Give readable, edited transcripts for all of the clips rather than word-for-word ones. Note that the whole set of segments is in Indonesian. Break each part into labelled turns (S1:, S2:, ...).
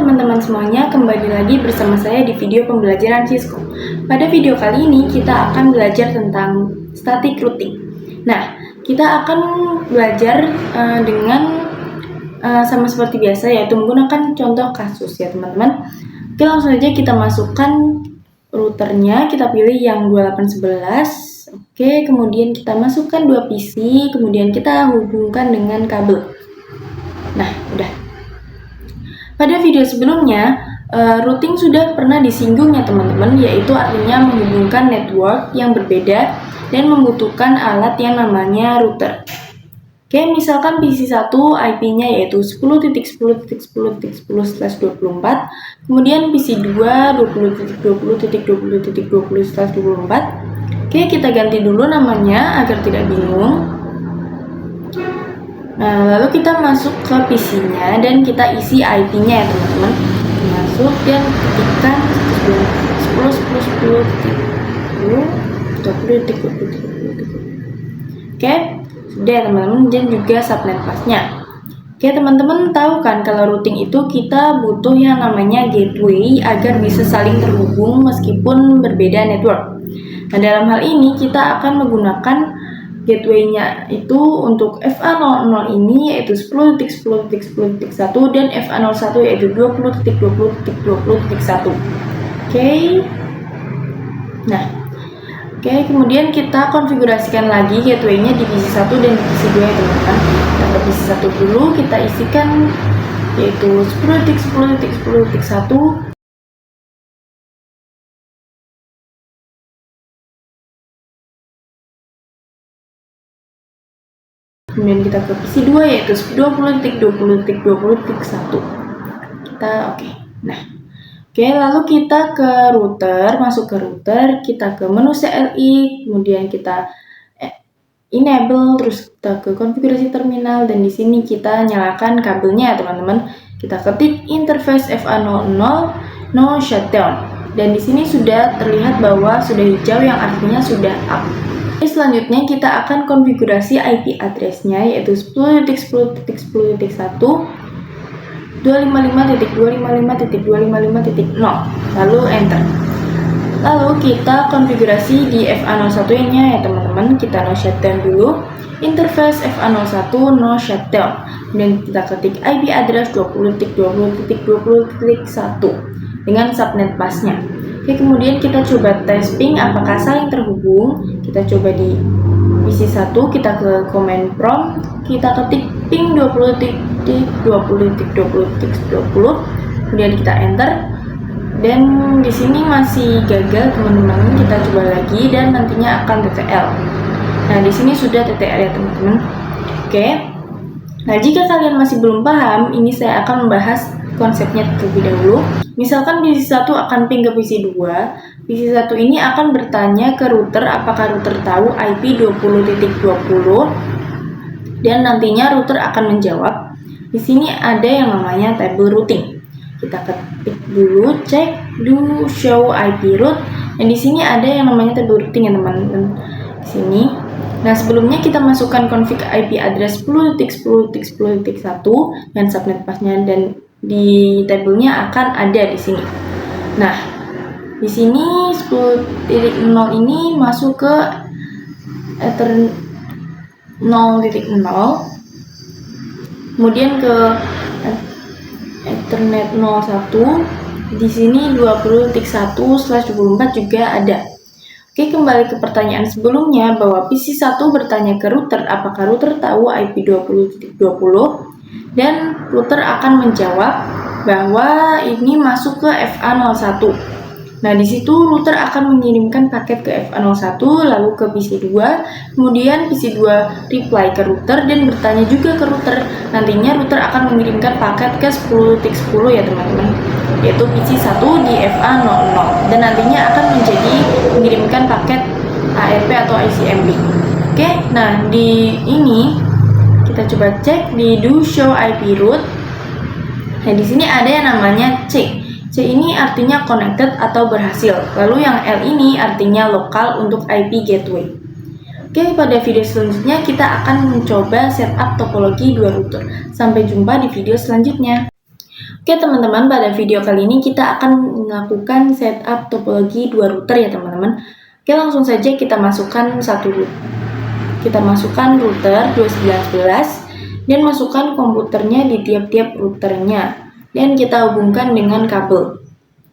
S1: teman-teman semuanya, kembali lagi bersama saya di video pembelajaran Cisco. Pada video kali ini kita akan belajar tentang static routing. Nah, kita akan belajar dengan sama seperti biasa, yaitu menggunakan contoh kasus ya teman-teman. Oke, langsung saja kita masukkan routernya, kita pilih yang 2811. Oke, kemudian kita masukkan 2 PC, kemudian kita hubungkan dengan kabel. Nah, udah. Pada video sebelumnya, routing sudah pernah disinggung ya teman-teman, yaitu artinya menghubungkan network yang berbeda dan membutuhkan alat yang namanya router. Oke, misalkan PC1 IP-nya yaitu 10.10.10.10/24, kemudian PC2 20.20.20.20/24. Oke, kita ganti dulu namanya agar tidak bingung. Nah, lalu kita masuk ke PC-nya dan kita isi IP-nya ya teman-teman. Masuk dan ketikkan 10.10.10.20.20. Oke, sudah teman-teman, dan juga subnet path-nya. Oke, teman-teman tahu kan kalau routing itu kita butuh yang namanya gateway agar bisa saling terhubung meskipun berbeda network. Nah, dalam hal ini kita akan menggunakan gateway-nya itu untuk FA00 ini yaitu 10.10.10.1 dan FA01 yaitu 20.20.20.1. Oke. Nah, oke, kemudian kita konfigurasikan lagi gateway-nya di PC1 dan di PC2 ya teman-teman. Kita ke PC1 dulu, kita isikan yaitu 10.10.10.1. Kemudian kita ke PC2 yaitu 20.20.20.1. Kita oke. Nah, oke, lalu kita ke router, masuk ke router, kita ke menu CLI, kemudian kita enable, terus kita ke konfigurasi terminal, dan di sini kita nyalakan kabelnya teman-teman. Kita ketik interface FA00 no shutdown, dan di sini sudah terlihat bahwa sudah hijau yang artinya sudah up. Selanjutnya kita akan konfigurasi IP address-nya yaitu 10.10.10.1 255.255.255.0, lalu enter. Lalu kita konfigurasi di FA01-nya ya teman-teman, kita no shutdown dulu, interface FA01 no shutdown, dan kita ketik IP address 20.20.20.1 dengan subnet path-nya. Oke, kemudian kita coba tes ping apakah saling terhubung. Kita coba di PC1, kita ke command prompt, kita ketik ping 20.20.20.20, kemudian kita enter. Dan di sini masih gagal teman-teman, kita coba lagi dan nantinya akan TTL. Nah, di sini sudah TTL ya teman-teman. Oke. Nah, jika kalian masih belum paham, ini saya akan membahas konsepnya terlebih dahulu. Misalkan PC1 akan ping ke PC2, PC1 ini akan bertanya ke router apakah router tahu IP 20.20, dan nantinya router akan menjawab. Di sini ada yang namanya table routing. Kita ketik dulu, cek do show IP route, dan di sini ada yang namanya table routing ya teman-teman. Di sini. Nah, sebelumnya kita masukkan config IP address 10.10.10.1 dan subnet path-nya, dan di tabelnya akan ada di sini. Nah, di sini 10.0 ini masuk ke Ethernet 0.0, kemudian ke Ethernet 01. Di sini 20.1/24 juga ada. Oke, kembali ke pertanyaan sebelumnya bahwa PC1 bertanya ke router apakah router tahu IP 20.20, dan router akan menjawab bahwa ini masuk ke FA01. Nah, di situ router akan mengirimkan paket ke FA01 lalu ke PC2, kemudian PC2 reply ke router dan bertanya juga ke router. Nantinya router akan mengirimkan paket ke 10.10 ya teman-teman, yaitu PC1 di FA00, dan nantinya akan mengirimkan paket ARP atau ICMP. Oke, nah di ini kita coba cek di do show IP route. Nah, di sini ada yang namanya C. C ini artinya connected atau berhasil. Lalu yang L ini artinya lokal untuk IP gateway. Oke, pada video selanjutnya kita akan mencoba setup topologi dua router. Sampai jumpa di video selanjutnya. Oke teman-teman, pada video kali ini kita akan melakukan setup topologi dua router ya teman-teman. Oke, langsung saja kita masukkan router 211 dan masukkan komputernya di tiap-tiap routernya dan kita hubungkan dengan kabel.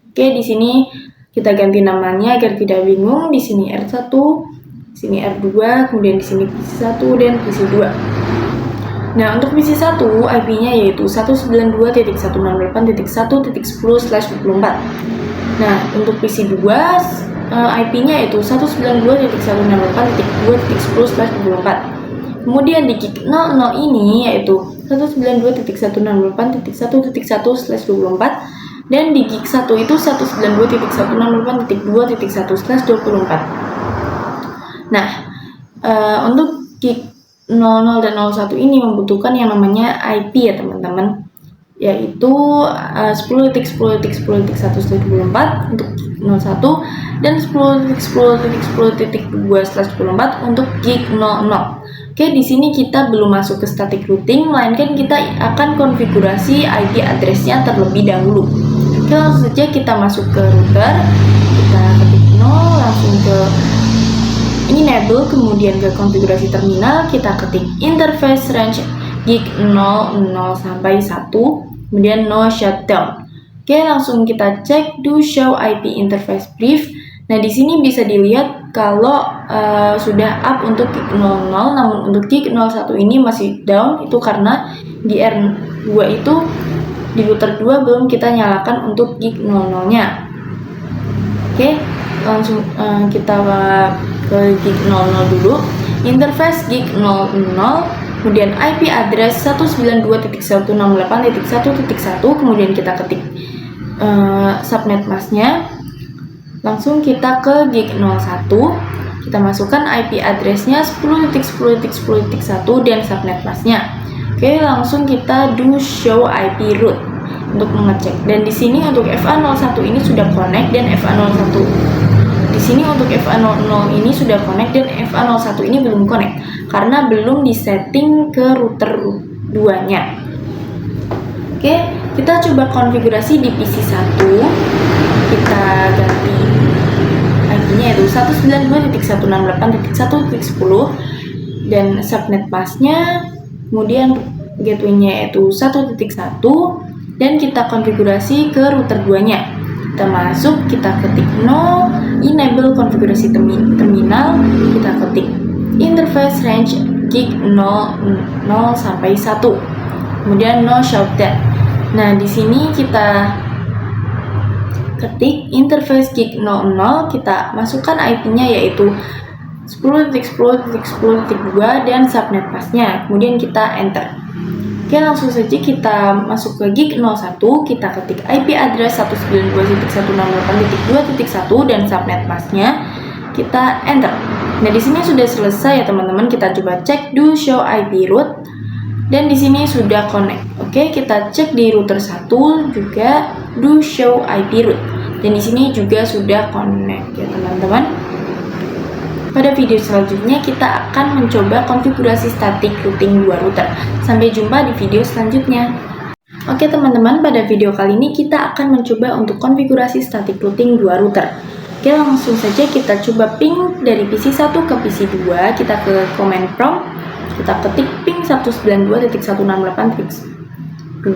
S1: Oke, di sini kita ganti namanya agar tidak bingung. Di sini R1, di sini R2, kemudian di sini PC1 dan PC2. Nah, untuk PC1 IP-nya yaitu 192.168.1.10/24. Nah, untuk PC2 IP-nya yaitu 192.168.2.10/24. Kemudian di gig 00 ini yaitu 192.168.1.1/24 dan di gig 1 itu 192.168.2.1/24. Nah, untuk gig 00 dan 01 ini membutuhkan yang namanya IP ya teman-teman, yaitu 10.10.10.1/24 untuk gig 01 dan 10.10.10.2/24 untuk gig 00. Oke, di sini kita belum masuk ke static routing, melainkan kita akan konfigurasi IP address-nya terlebih dahulu. Oke, langsung saja kita masuk ke router, kita ketik 0, langsung ke enable, kemudian ke konfigurasi terminal, kita ketik interface range gig 00 sampai 1, kemudian no shutdown. Oke, langsung kita cek do show IP interface brief. Nah, di sini bisa dilihat kalau sudah up untuk gig 00, namun untuk gig 01 ini masih down, itu karena di R2 itu di router 2 belum kita nyalakan untuk gig 00-nya. Oke, langsung kita ke gig 00 dulu, interface gig 00, kemudian IP address 192.168.1.1, kemudian kita ketik subnet masknya, langsung kita ke gig 01, kita masukkan IP addressnya 10.10.10.1 dan subnet masknya. Oke, langsung kita do show IP root untuk mengecek, dan di sini untuk FA01 ini sudah connect dan FA01 di sini untuk FA00 ini sudah connect dan FA01 ini belum connect karena belum disetting ke router 2-nya. Oke, kita coba konfigurasi di PC1. Kita ganti IP-nya yaitu 192.168.1.10 dan subnet masknya, kemudian gateway-nya yaitu 1.1 dan kita konfigurasi ke router 2-nya. Kita masuk, kita ketik no, enable konfigurasi terminal, kita ketik interface range gig 00 sampai 1, kemudian no shutdown. Nah, di sini kita ketik interface gig 00, kita masukkan IP-nya yaitu 10.10.10.2 dan subnet masknya, kemudian kita enter. Oke, langsung saja kita masuk ke gig 01, kita ketik IP address 192.168.2.1 dan subnet masknya, kita enter. Nah, di sini sudah selesai ya teman-teman. Kita coba cek do show IP root dan di sini sudah connect. Oke, kita cek di router 1 juga do show IP root dan di sini juga sudah connect ya teman-teman. Pada video selanjutnya kita akan mencoba konfigurasi static routing dua router. Sampai jumpa di video selanjutnya. Oke teman-teman, pada video kali ini kita akan mencoba untuk konfigurasi static routing dua router. Oke, langsung saja kita coba ping dari PC1 ke PC2. Kita ke command prompt, kita ketik ping 192.168.2.10,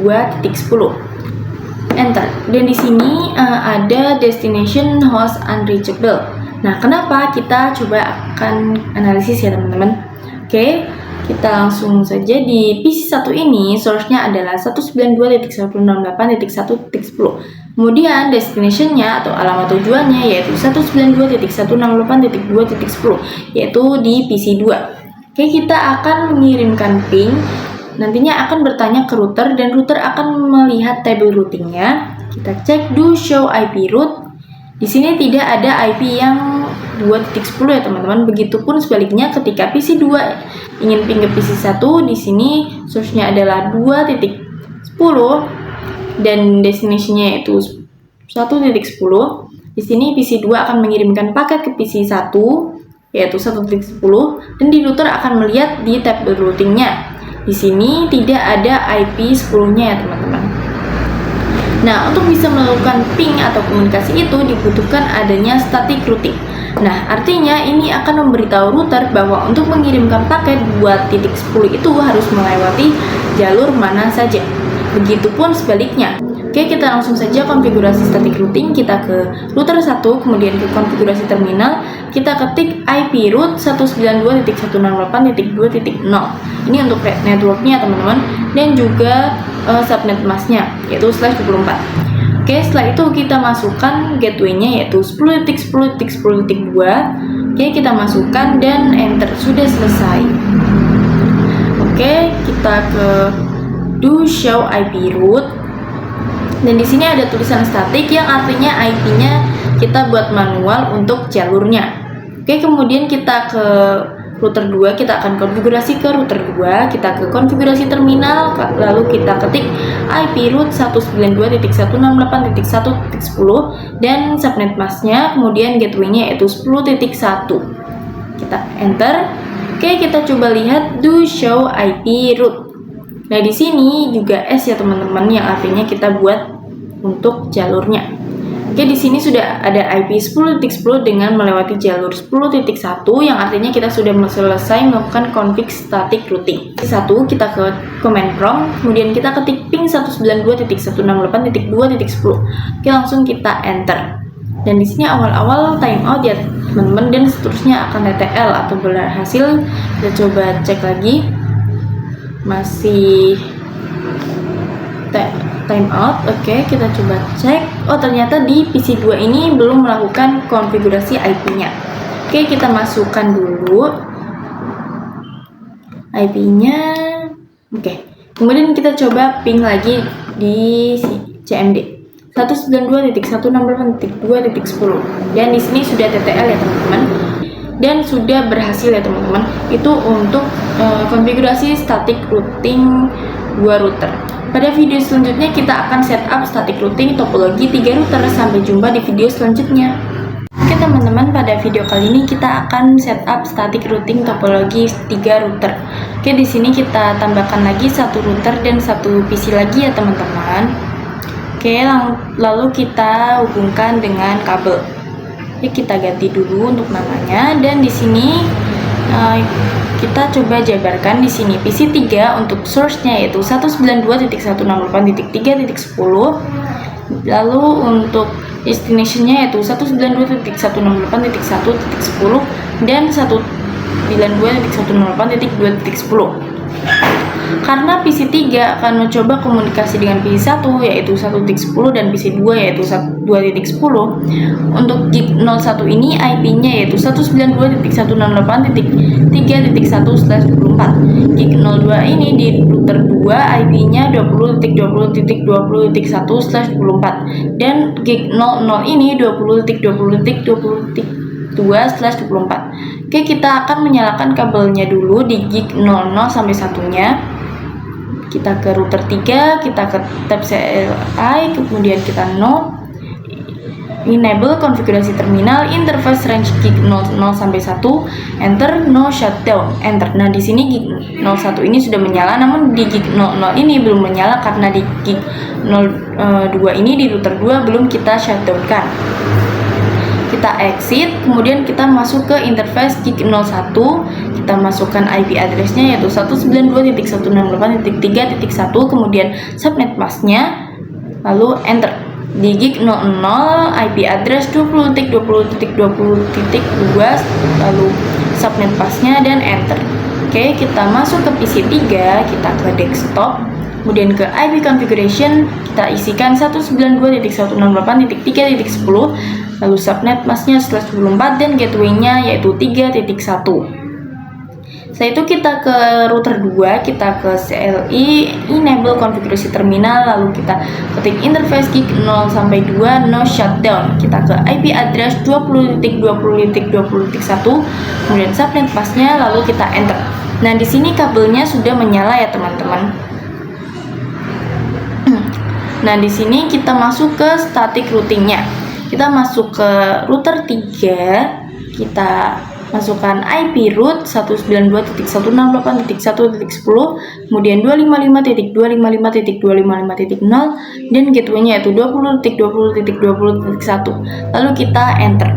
S1: enter. Dan di sini ada destination host unreachable. Nah, kenapa? Kita coba akan analisis ya teman-teman. Oke, kita langsung saja di PC1 ini source-nya adalah 192.168.1.10. Kemudian destination-nya atau alamat tujuannya yaitu 192.168.2.10, yaitu di PC2. Oke, kita akan mengirimkan ping, nantinya akan bertanya ke router dan router akan melihat table routingnya. Kita cek do show IP root. Di sini tidak ada IP yang 2.10 ya teman-teman. Begitupun sebaliknya ketika PC2 ingin ping ke PC1, di sini source-nya adalah 2.10 dan destination-nya yaitu 1.10. Di sini PC2 akan mengirimkan paket ke PC1 yaitu 1.10 dan di router akan melihat di table routing-nya. Di sini tidak ada IP 10-nya ya teman-teman. Nah, untuk bisa melakukan ping atau komunikasi itu dibutuhkan adanya static routing. Nah, artinya ini akan memberitahu router bahwa untuk mengirimkan paket buat titik 10 itu harus melewati jalur mana saja. Begitupun sebaliknya. Oke, kita langsung saja konfigurasi static routing. Kita ke router 1, kemudian ke konfigurasi terminal, kita ketik IP root 192.168.2.0. Ini untuk networknya teman-teman, dan juga subnet masknya yaitu /24. Oke, setelah itu kita masukkan gateway-nya yaitu 10.10.10.2. Oke, kita masukkan dan enter. Sudah selesai. Oke, kita ke do show IP root. Dan di sini ada tulisan static yang artinya IP-nya kita buat manual untuk jalurnya. Oke, kemudian kita ke router 2, kita akan konfigurasi ke router 2, kita ke konfigurasi terminal, lalu kita ketik IP root 192.168.1.10 dan subnet masknya, kemudian gateway-nya yaitu 10.1. Kita enter. Oke, kita coba lihat do show IP root. Nah, di sini juga S ya teman-teman, yang artinya kita buat untuk jalurnya. Oke, di sini sudah ada IP 10.10 dengan melewati jalur 10.1 yang artinya kita sudah selesai melakukan config static routing. Satu, kita ke command prompt, kemudian kita ketik ping 192.168.2.10. Oke, langsung kita enter. Dan di sini awal-awal timeout ya teman-teman, dan seterusnya akan TTL atau berhasil. Kita coba cek lagi. Masih timeout. Oke, kita coba cek. Oh, ternyata di PC2 ini belum melakukan konfigurasi IP-nya. Oke, kita masukkan dulu IP-nya. Oke, kemudian kita coba ping lagi di CMD 192.168.2.10. dan di sini sudah TTL ya teman-teman, dan sudah berhasil ya teman-teman. Itu untuk konfigurasi static routing 2 router. Pada video selanjutnya kita akan setup static routing topologi 3 router. Sampai jumpa di video selanjutnya. Oke teman-teman, pada video kali ini kita akan setup static routing topologi 3 router. Oke, di sini kita tambahkan lagi satu router dan satu PC lagi ya teman-teman. Oke, lalu kita hubungkan dengan kabel. Oke, kita ganti dulu untuk namanya, dan di sini kita coba jabarkan di sini PC 3 untuk source-nya yaitu 192.168.3.10. Lalu untuk destination-nya yaitu 192.168.1.10 dan 192.168.2.10. Karena PC 3 akan mencoba komunikasi dengan PC 1 yaitu 1.10 dan PC 2 yaitu 2.10. Untuk gig 01 ini IP-nya yaitu 192.168.3.1/24. Gig 02 ini di router 2 IP-nya 20.20.20.1/24 dan gig 00 ini 20.20.20.2/24. Oke, kita akan menyalakan kabelnya dulu di gig 00 sampai 1-nya. Kita ke router 3, kita ke tab CLI, kemudian kita no enable konfigurasi terminal interface range gig 00 sampai 1, enter no shutdown, enter. Nah, di sini gig 01 ini sudah menyala, namun di gig 00 ini belum menyala karena di gig 02 ini di router 2 belum kita shutdown kan. Kita exit, kemudian kita masuk ke interface gig 01, kita masukkan IP address-nya yaitu 192.168.3.1, kemudian subnet mask-nya, lalu enter. Di gig 00 IP address 20.20.20.2, lalu subnet mask-nya dan enter. Oke, kita masuk ke PC 3, kita ke desktop, kemudian ke IP configuration, kita isikan 192.168.3.10, lalu subnet masknya /24 dan gateway-nya yaitu 3.1. Setelah itu kita ke router 2, kita ke CLI, enable konfigurasi terminal, lalu kita ketik interface gig 0 sampai 2 no shutdown. Kita ke IP address 20.20.20.1, kemudian subnet masknya, lalu kita enter. Nah, di sini kabelnya sudah menyala ya teman-teman. Nah, di sini kita masuk ke static routing-nya. Kita masuk ke router 3, kita masukkan IP root 192.168.1.10, kemudian 255.255.255.0 dan gateway-nya yaitu 20.20.20.1. Lalu kita enter.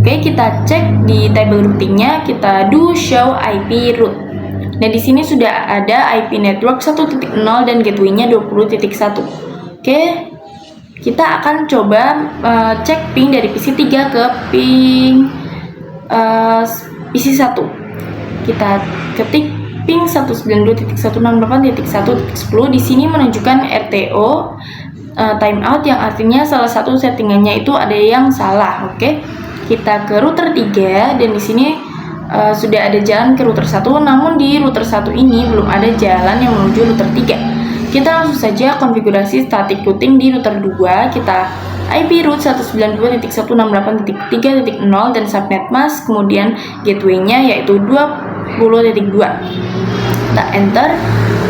S1: Oke, kita cek di table routingnya, kita do show IP root. Nah, di sini sudah ada IP network 1.0 dan gateway-nya 20.1. Oke, kita akan coba cek ping dari PC 3 ke ping PC 1. Kita ketik ping 192.168.1.10. Di sini menunjukkan RTO timeout, yang artinya salah satu settingannya itu ada yang salah. Oke, kita ke router 3 dan di sini sudah ada jalan ke router 1, namun di router 1 ini belum ada jalan yang menuju router 3. Kita langsung saja konfigurasi static routing di router 2. Kita IP root 192.168.3.0 dan subnet mask, kemudian gateway-nya yaitu 20.2. Kita enter.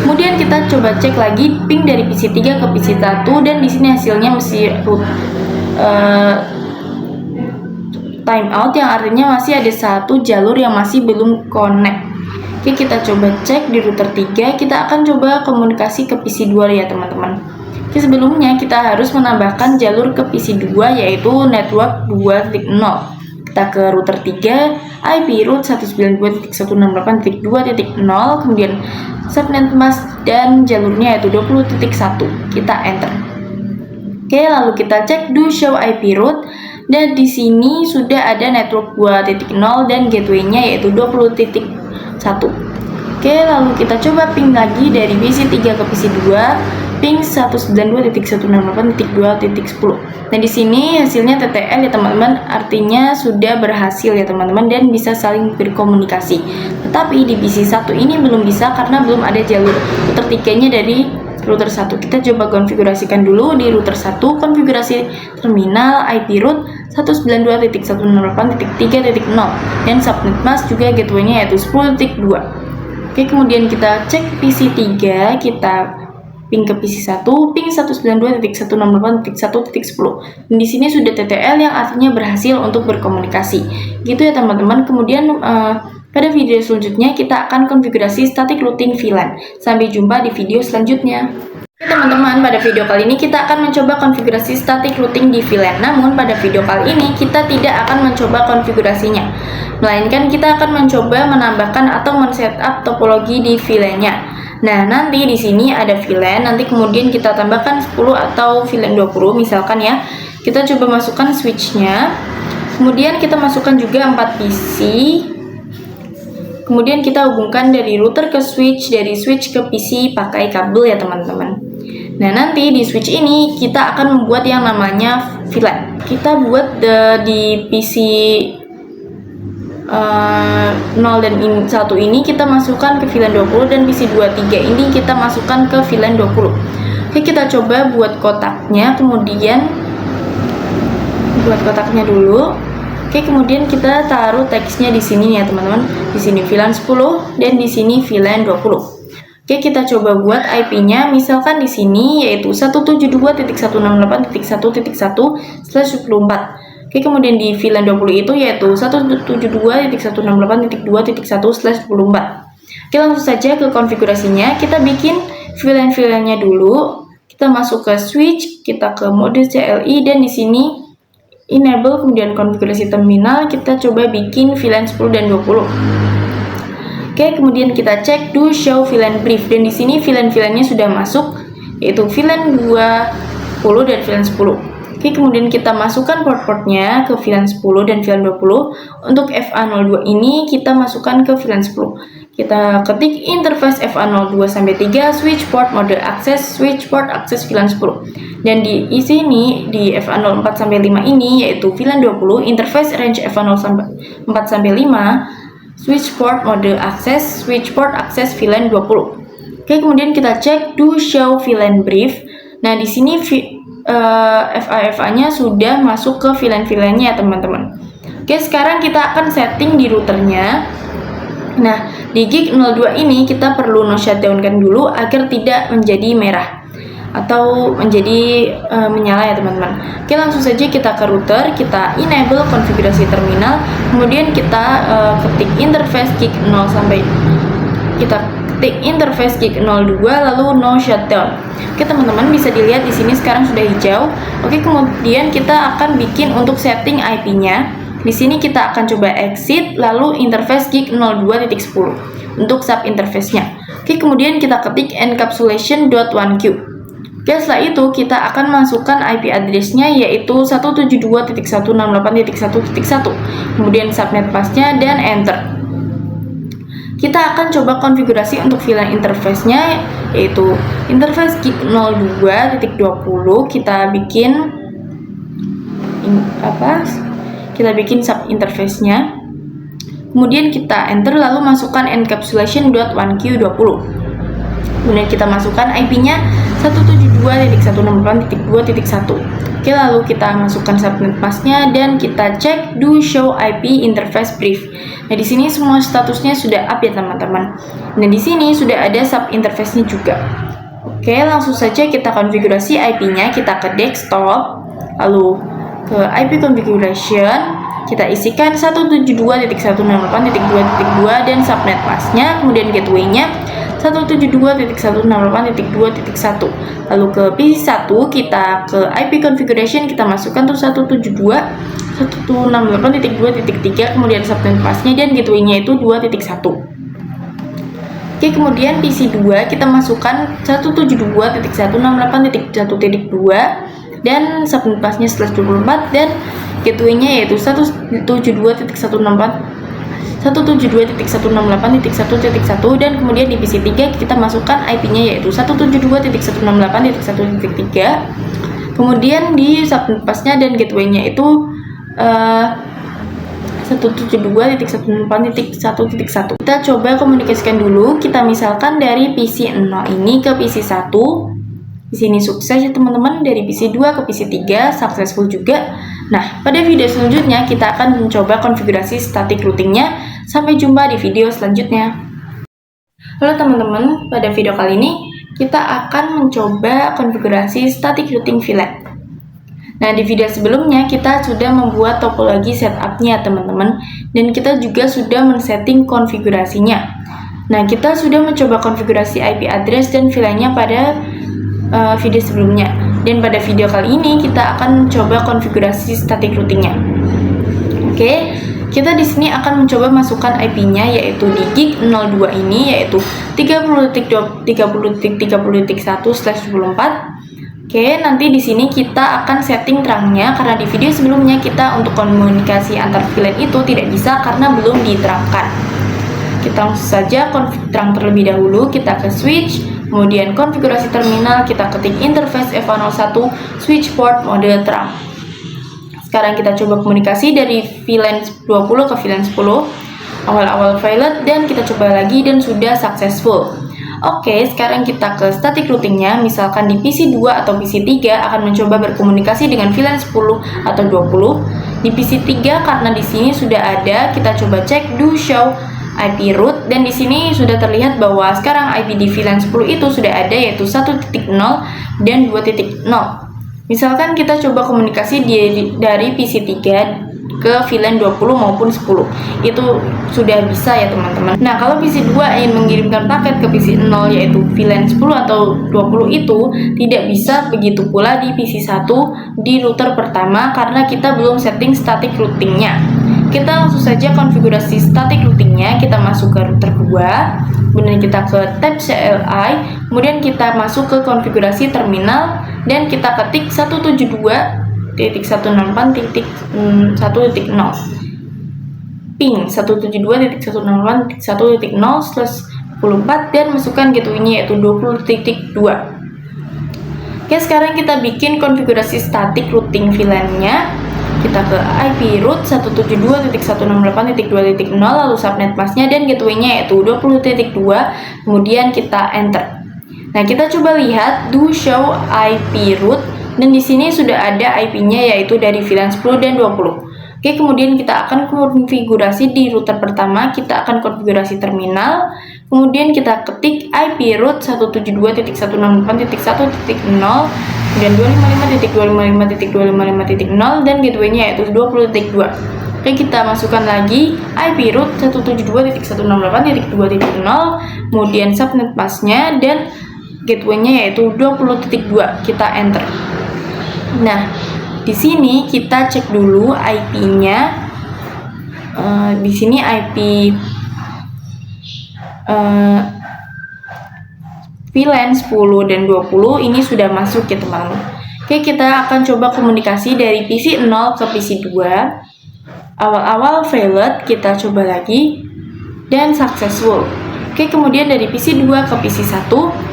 S1: Kemudian kita coba cek lagi ping dari PC 3 ke PC 1 dan di sini hasilnya masih root timeout, yang artinya masih ada satu jalur yang masih belum connect. Oke, kita coba cek di router 3. Kita akan coba komunikasi ke PC 2 ya teman-teman. Oke, sebelumnya kita harus menambahkan jalur ke PC 2 yaitu network 2.0. Kita ke router 3, IP root 192.168.2.0, kemudian subnet mask dan jalurnya yaitu 20.1. Kita enter. Oke, lalu kita cek do show IP root. Dan di sini sudah ada network 2.0 dan gateway-nya yaitu 20.1. Oke, lalu kita coba ping lagi dari PC 3 ke PC 2, ping 192.168.2.10. Nah, di sini hasilnya TTL ya teman-teman, artinya sudah berhasil ya teman-teman dan bisa saling berkomunikasi. Tetapi di PC 1 ini belum bisa karena belum ada jalur router 3-nya dari router 1. Kita coba konfigurasikan dulu di router 1, konfigurasi terminal IP root 192.168.3.0 dan subnet mask juga gateway-nya yaitu 10.2. Oke, kemudian kita cek PC 3, kita ping ke PC 1, ping 192.168.1.10. Dan di sini sudah TTL yang artinya berhasil untuk berkomunikasi. Gitu ya teman-teman. Kemudian pada video selanjutnya kita akan konfigurasi static routing VLAN. Sampai jumpa di video selanjutnya. Oke teman-teman, pada video kali ini kita akan mencoba konfigurasi static routing di VLAN. Namun pada video kali ini kita tidak akan mencoba konfigurasinya, melainkan kita akan mencoba menambahkan atau men-setup topologi di VLAN-nya. Nah, nanti di sini ada VLAN, nanti kemudian kita tambahkan 10 atau VLAN 20 misalkan ya. Kita coba masukkan switch-nya. Kemudian kita masukkan juga 4 PC. Kemudian kita hubungkan dari router ke switch, dari switch ke PC pakai kabel ya teman-teman. Nah, nanti di switch ini kita akan membuat yang namanya VLAN. Kita buat di PC 0 dan 1 ini kita masukkan ke VLAN 20 dan PC 23 ini kita masukkan ke VLAN 20. Oke, kita coba buat kotaknya, kemudian buat kotaknya dulu. Oke, kemudian kita taruh teksnya di sini ya teman-teman. Di sini VLAN 10 dan di sini VLAN 20. Oke, kita coba buat IP-nya, misalkan di sini yaitu 172.168.1.1/24. Oke, kemudian di VLAN 20 itu yaitu 172.168.2.1/24. Oke, langsung saja ke konfigurasinya. Kita bikin VLAN-nya dulu. Kita masuk ke switch, kita ke mode CLI dan di sini enable, kemudian konfigurasi terminal. Kita coba bikin VLAN 10 dan 20. Oke, kemudian kita cek do show VLAN brief dan di sini VLAN-nya sudah masuk yaitu VLAN 20 dan VLAN 10. Oke, kemudian kita masukkan port-portnya ke VLAN 10 dan VLAN 20. Untuk FA02 ini kita masukkan ke VLAN 10. Kita ketik interface FA02 sampai 3 switch port mode akses switch port akses VLAN 10. Dan di sini di FA04 sampai 5 ini yaitu VLAN 20 interface range FA04 sampai 5 switch port mode akses switch port akses VLAN 20. Oke, kemudian kita cek do show VLAN brief. Nah, di sini FA-nya sudah masuk ke VLAN-nya ya teman-teman. Oke, sekarang kita akan setting di routernya. Nah, di gig 02 ini kita perlu no shutdown kan dulu agar tidak menjadi merah. atau menjadi menyala ya teman-teman. Oke, langsung saja kita ke router, kita enable konfigurasi terminal, kemudian kita ketik interface gig 0 sampai kita ketik interface gig 02 lalu no shutdown. Oke teman-teman, bisa dilihat di sini sekarang sudah hijau. Oke, kemudian kita akan bikin untuk setting IP-nya. Di sini kita akan coba exit lalu interface gig 02.10 untuk sub interface-nya. Oke, kemudian kita ketik encapsulation.1q. Oke, setelah itu kita akan masukkan IP address-nya yaitu 172.168.1.1, kemudian subnet path-nya dan enter. Kita akan coba konfigurasi untuk VLAN interface-nya yaitu interface gig 02.20. Kita bikin sub interface-nya. Kemudian kita enter lalu masukkan encapsulation.1q20. Kemudian kita masukkan IP-nya 172.168.2.1. Oke, lalu kita masukkan subnet path-nya dan kita cek do show IP interface brief. Nah, di sini semua statusnya sudah up ya teman-teman. Nah, di sini sudah ada sub interface-nya juga. Oke, langsung saja kita konfigurasi IP-nya, kita ke desktop, lalu ke IP configuration, kita isikan 172.168.2.2 dan subnet path-nya, kemudian gateway-nya 172.168.2.1. Lalu ke PC1 kita ke IP configuration, kita masukkan tuh 172.168.2.3, kemudian subnet path-nya dan gateway-nya itu 2.1. Oke, kemudian PC2 kita masukkan 172.168.1.2 dan subnet path-nya /24 dan gateway-nya yaitu 172.168.1.1 dan kemudian di PC3 kita masukkan IP-nya yaitu 172.168.1.3, kemudian di subnet path-nya dan gateway-nya itu 172.168.1.1. Kita coba komunikasikan dulu. Kita misalkan dari PC0 ini ke PC1. Di sini sukses ya teman-teman, dari PC2 ke PC3 successful juga. Nah, pada video selanjutnya kita akan mencoba konfigurasi static routing-nya. Sampai jumpa di video selanjutnya. Halo teman-teman, pada video kali ini kita akan mencoba konfigurasi static routing VLAN. Nah, di video sebelumnya kita sudah membuat topologi setup-nya teman-teman, dan kita juga sudah men-setting konfigurasinya. Nah, kita sudah mencoba konfigurasi IP address dan VLAN-nya pada video sebelumnya, dan pada video kali ini kita akan mencoba konfigurasi static routing-nya. Oke, kita di sini akan mencoba masukkan IP-nya yaitu di gig 02 ini yaitu 30.30.30.1/24. Oke, nanti di sini kita akan setting terangnya karena di video sebelumnya kita untuk komunikasi antar VLAN itu tidak bisa karena belum diterangkan. Kita langsung saja config terang terlebih dahulu, kita ke switch, kemudian konfigurasi terminal, kita ketik interface EVA01 switch port mode terang. Sekarang kita coba komunikasi dari VLAN 20 ke VLAN 10. Awal-awal violet dan kita coba lagi dan sudah successful. Oke, sekarang kita ke static routing-nya. Misalkan di PC2 atau PC3 akan mencoba berkomunikasi dengan VLAN 10 atau 20. Di PC3 karena di sini sudah ada, kita coba cek do show IP root dan di sini sudah terlihat bahwa sekarang IP di VLAN 10 itu sudah ada yaitu 1.0 dan 2.0. Misalkan kita coba komunikasi dari PC3 ke VLAN 20 maupun 10. Itu sudah bisa ya teman-teman. Nah, kalau PC2 ingin mengirimkan paket ke PC0 yaitu VLAN 10 atau 20 itu tidak bisa begitu pula di PC1 di router pertama karena kita belum setting static routing-nya. Kita langsung saja konfigurasi static routing-nya, kita masuk ke router 2, kemudian kita ke tab CLI, kemudian kita masuk ke konfigurasi terminal, dan kita ketik 172.168.1.0 ping 172.168.1.0/24 dan masukkan gateway-nya yaitu 20.2. Oke, sekarang kita bikin konfigurasi static routing VLAN-nya. Kita ke IP root 172.168.2.0 lalu subnet path-nya dan gateway-nya yaitu 20.2, kemudian kita enter. Nah, kita coba lihat do show IP root dan di sini sudah ada IP-nya yaitu dari VLAN 10 dan 20. Oke, kemudian kita akan konfigurasi di router pertama, kita akan konfigurasi terminal, kemudian kita ketik IP root 172.168.1.0, kemudian 255.255.255.0 dan gateway-nya yaitu 20.2. Oke, kita masukkan lagi IP root 172.168.2.0, kemudian subnet mask-nya dan gateway-nya yaitu 20.2. Kita enter. Nah, di sini kita cek dulu IP-nya. Di sini IP VLAN 10 dan 20 ini sudah masuk ya teman-teman. Oke, kita akan coba komunikasi dari PC 0 ke PC 2. Awal-awal failed, kita coba lagi dan successful. Oke, kemudian dari PC 2 ke PC 1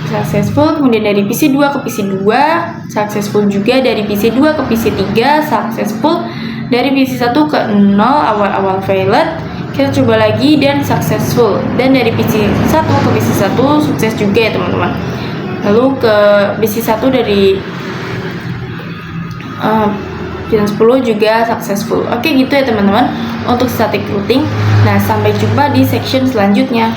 S1: successful, kemudian dari PC 2 ke PC 2 successful juga, dari PC 2 ke PC 3 successful, dari PC 1 ke 0 awal-awal failed, kita coba lagi dan successful, dan dari PC 1 ke PC 1 sukses juga ya teman-teman. Lalu ke PC 1 dari Gen 10 juga successful. Oke, gitu ya teman-teman untuk static routing. Nah, sampai jumpa di section selanjutnya.